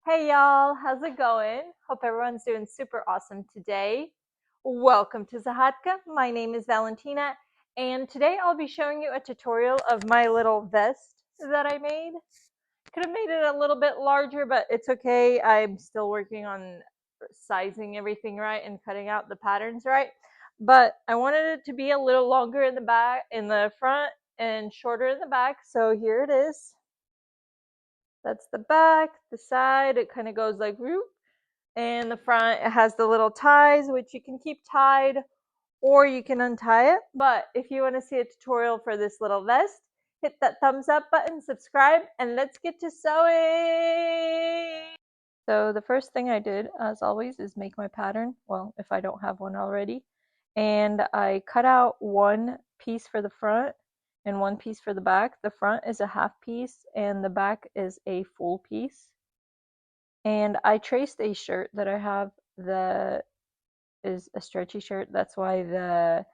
Hey y'all, how's it going? Hope everyone's doing super awesome today. Welcome to Zahatka. My name is Valentina, and today I'll be showing you a tutorial of my little vest that I made. Could have made it a little bit larger, but it's okay. I'm still working on sizing everything right and cutting out the patterns right. But I wanted it to be a little longer in the back, in the front, and shorter in the back. So here it is. That's the back, the side, it kind of goes like whoop. And the front, it has the little ties, which you can keep tied or you can untie it. But if you want to see a tutorial for this little vest, hit that thumbs up button, subscribe, and let's get to sewing. So the first thing I did, as always, is make my pattern. Well, if I don't have one already. And I cut out one piece for the front and one piece for the back. The front is a half piece and the back is a full piece. And I traced a shirt that I have that is a stretchy shirt. That's why the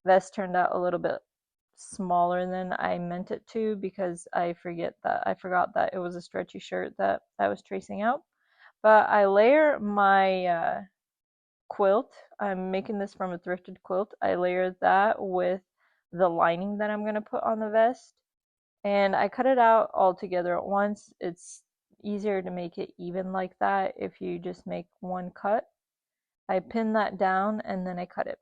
vest turned out a little bit smaller than I meant it to, because I forgot that it was a stretchy shirt that I was tracing out. But I layer my quilt. I'm making this from a thrifted quilt. I layer that with the lining that I'm going to put on the vest. And I cut it out all together at once. It's easier to make it even like that if you just make one cut. I pin that down and then I cut it.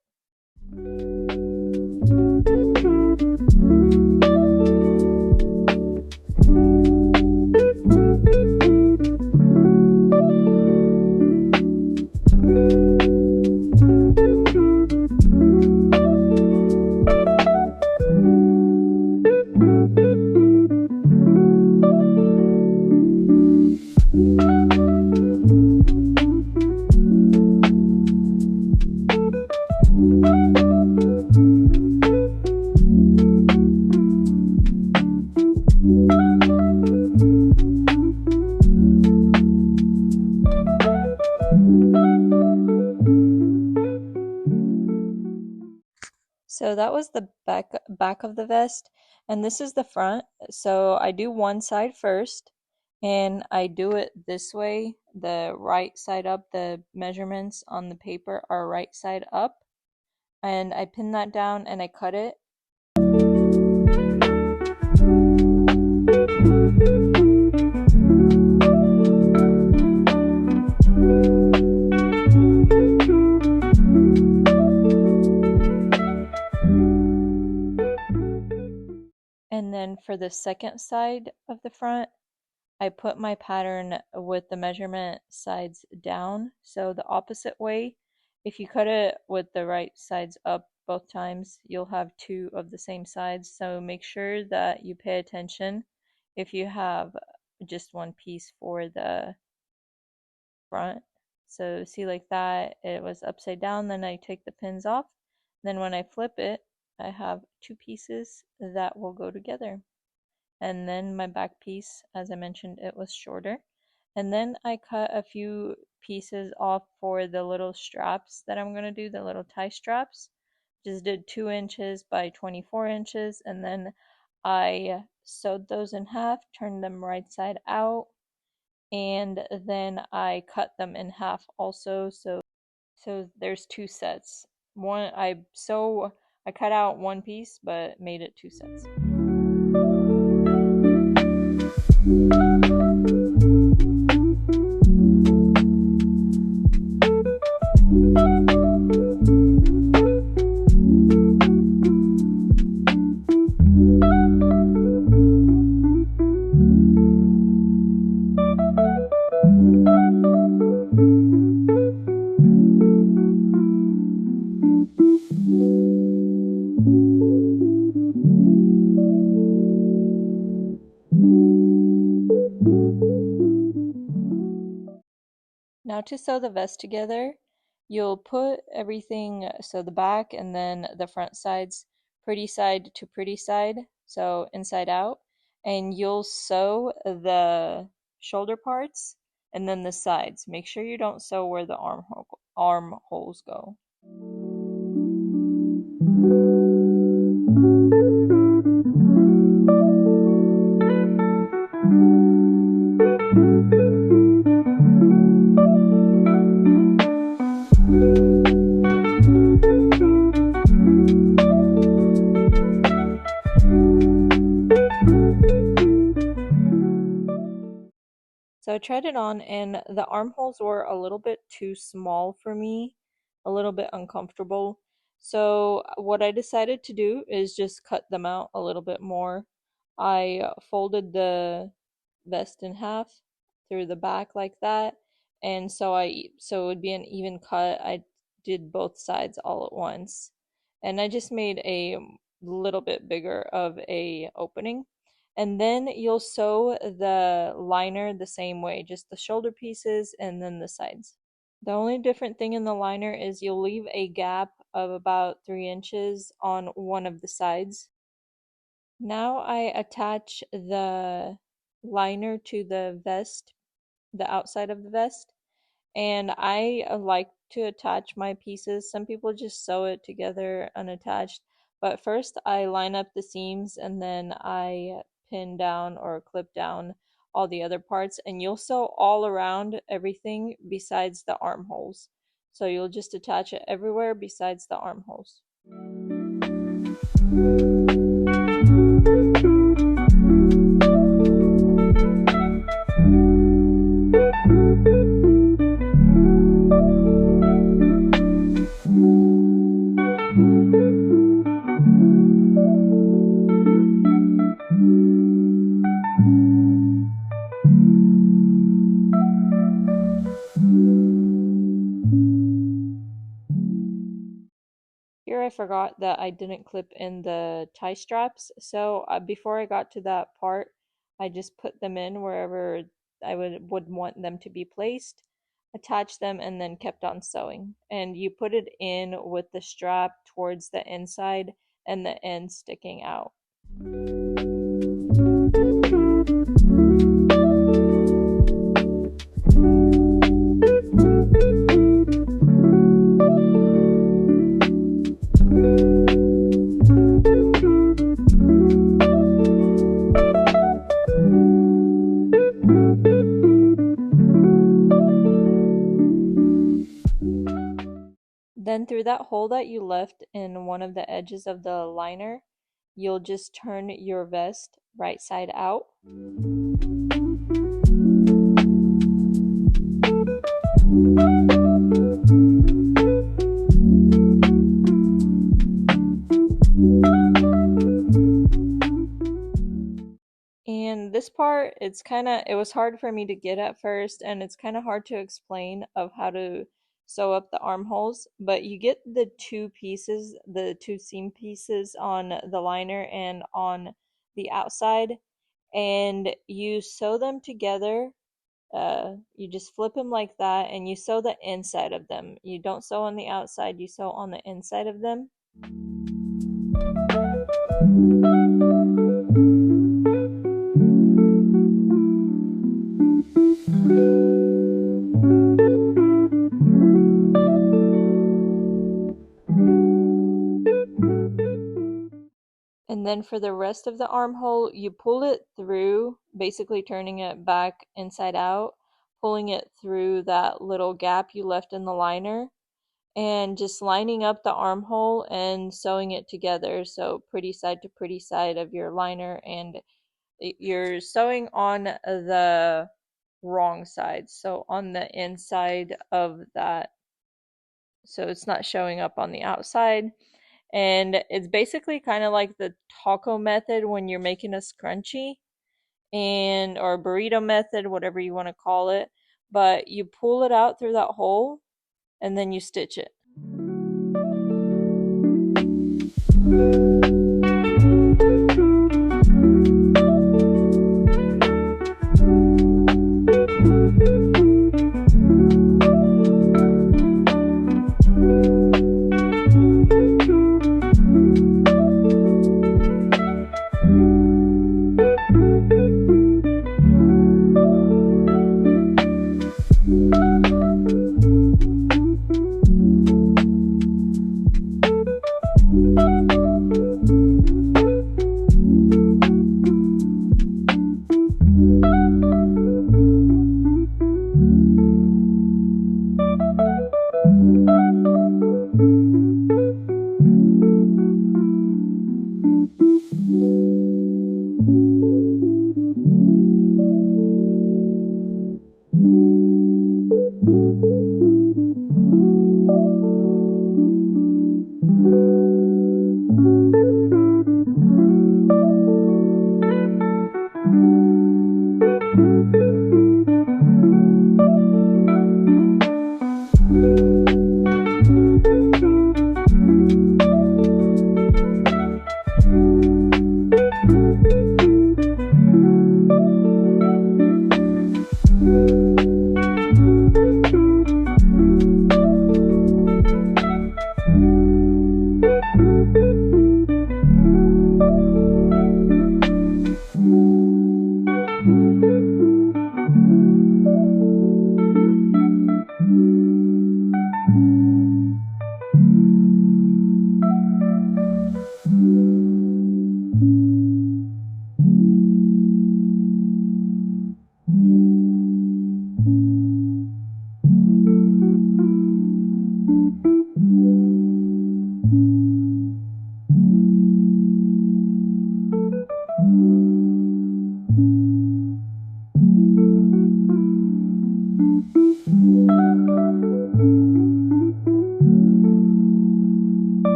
So that was the back of the vest, and this is the front. So I do one side first, and I do it this way, the right side up. The measurements on the paper are right side up, and I pin that down and I cut it. And then for the second side of the front, I put my pattern with the measurement sides down, so the opposite way. If you cut it with the right sides up both times, you'll have two of the same sides, so make sure that you pay attention if you have just one piece for the front. So see, like that, it was upside down, then I take the pins off. Then when I flip it, I have two pieces that will go together. And then my back piece, as I mentioned, it was shorter. And then I cut a few pieces off for the little straps that I'm going to do, the little tie straps. Just did 2 inches by 24 inches, and then I sewed those in half, turned them right side out, and then I cut them in half also. So there's 2 sets. I cut out one piece but made it 2 sets. Now to sew the vest together, you'll put everything, so the back and then the front sides, pretty side to pretty side, so inside out, and you'll sew the shoulder parts and then the sides. Make sure you don't sew where the armholes go. So I tried it on and the armholes were a little bit too small for me, a little bit uncomfortable. So what I decided to do is just cut them out a little bit more. I folded the vest in half through the back like that, and so it would be an even cut. I did both sides all at once, and I just made a little bit bigger of a opening. And then you'll sew the liner the same way, just the shoulder pieces and then the sides. The only different thing in the liner is you'll leave a gap of about 3 inches on one of the sides. Now I attach the liner to the vest, the outside of the vest, and I like to attach my pieces. Some people just sew it together unattached, but first I line up the seams and then I pin down or clip down all the other parts, and you'll sew all around everything besides the armholes. So you'll just attach it everywhere besides the armholes. Here I forgot that I didn't clip in the tie straps, so before I got to that part, I just put them in wherever I would want them to be placed, attached them, and then kept on sewing. And you put it in with the strap towards the inside and the end sticking out. Then through that hole that you left in one of the edges of the liner, you'll just turn your vest right side out. And this part, it was hard for me to get at first, and it's kind of hard to explain of how to sew up the armholes, but you get the two pieces, the two seam pieces on the liner and on the outside, and you sew them together. You just flip them like that, and you sew the inside of them. You don't sew on the outside, you sew on the inside of them. And then for the rest of the armhole, you pull it through, basically turning it back inside out, pulling it through that little gap you left in the liner, and just lining up the armhole and sewing it together. So pretty side to pretty side of your liner, and you're sewing on the wrong side, so on the inside of that, so it's not showing up on the outside. And it's basically kind of like the taco method when you're making a scrunchie, and or burrito method, whatever you want to call it, but you pull it out through that hole and then you stitch it.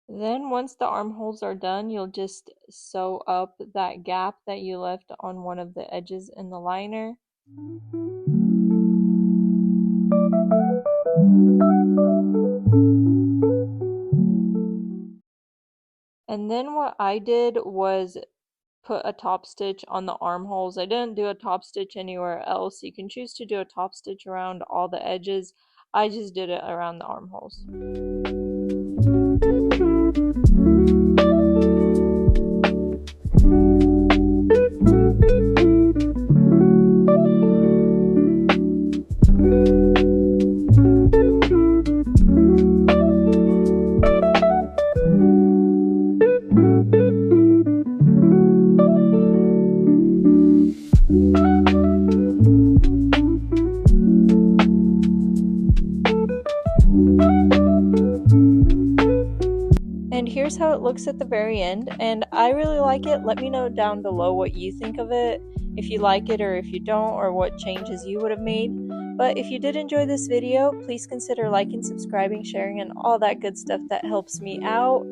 Then once the armholes are done, you'll just sew up that gap that you left on one of the edges in the liner. And then what I did was put a top stitch on the armholes. I didn't do a top stitch anywhere else. You can choose to do a top stitch around all the edges. I just did it around the armholes. And here's how it looks at the very end, and I really like it. Let me know down below what you think of it, if you like it or if you don't, or what changes you would have made. But if you did enjoy this video, please consider liking, subscribing, sharing, and all that good stuff that helps me out.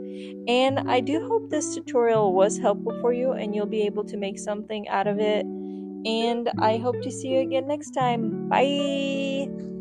And I do hope this tutorial was helpful for you and you'll be able to make something out of it. And I hope to see you again next time. Bye!